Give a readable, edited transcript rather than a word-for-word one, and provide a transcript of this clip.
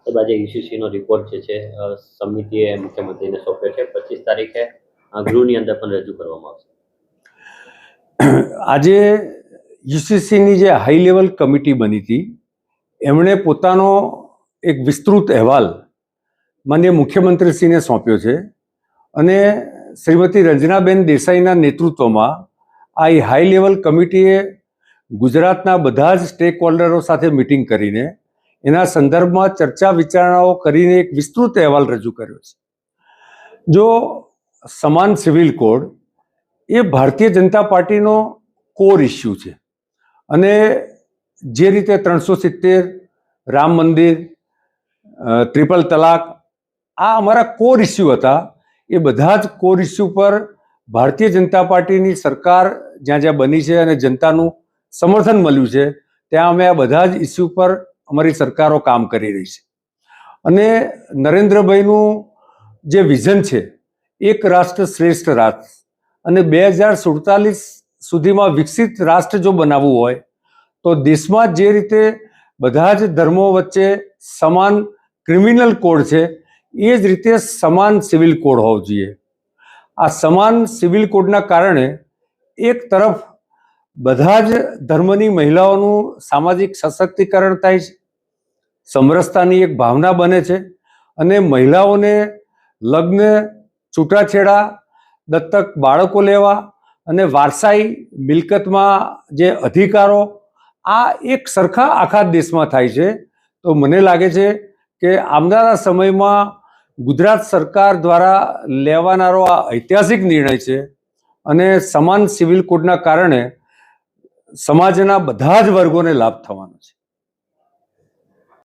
તો આજે યુસીસીનો રિપોર્ટ જે છે સમિતિએ મુખ્યમંત્રીને સોંપ્યો છે. 25 તારીખે ગૃહની અંદર પણ રજૂ કરવામાં આવશે. આજે યુસીસીની જે હાઈ લેવલ કમિટી બની હતી એમણે પોતાનો એક વિસ્તૃત અહેવાલ માનનીય મુખ્યમંત્રીશ્રીને સોંપ્યો છે અને શ્રીમતી રંજનાબેન દેસાઈના નેતૃત્વમાં આ હાઈ લેવલ કમિટીએ ગુજરાતના બધા જ સ્ટેક હોલ્ડરો સાથે મિટિંગ કરીને એના સંદર્ભમાં ચર્ચા વિચારણાઓ કરીને એક વિસ્તૃત અહેવાલ રજૂ કર્યો છે. જો સમાન સિવિલ કોડ એ ભારતીય જનતા પાર્ટીનો કોર ઇસ્યુ છે અને જે રીતે 370, રામ મંદિર, ટ્રિપલ તલાક આ અમારા કોર ઇસ્યુ હતા. એ બધા જ કોર ઇસ્યુ પર ભારતીય જનતા પાર્ટીની સરકાર જ્યાં જ્યાં બની છે અને જનતાનું સમર્થન મળ્યું છે ત્યાં અમે આ બધા જ ઇસ્યુ પર અમારી સરકારો કામ કરી રહી છે. અને નરેન્દ્રભાઈનું જે વિઝન છે એક રાષ્ટ્ર શ્રેષ્ઠ રાષ્ટ્ર અને 2047 સુધીમાં વિકસિત રાષ્ટ્ર જો બનાવવું હોય તો દેશમાં જે રીતે બધા જ ધર્મો વચ્ચે સમાન ક્રિમિનલ કોડ છે એ જ રીતે સમાન સિવિલ કોડ હોવો જોઈએ. આ સમાન સિવિલ કોડના કારણે એક તરફ બધા જ ધર્મની મહિલાઓનું સામાજિક સશક્તિકરણ થાય છે, સમરસતાની એક ભાવના બને છે અને મહિલાઓને લગ્ન, છૂટાછેડા, દત્તક બાળકો લેવા અને વારસાઈ મિલકતમાં જે અધિકારો આ એક સરખા આખા દેશમાં થાય છે. તો મને લાગે છે કે આવનારા સમયમાં ગુજરાત સરકાર દ્વારા લેવાનારો આ ઐતિહાસિક નિર્ણય છે અને સમાન સિવિલ કોડના કારણે સમાજના બધા જ વર્ગોને લાભ થવાનો છે.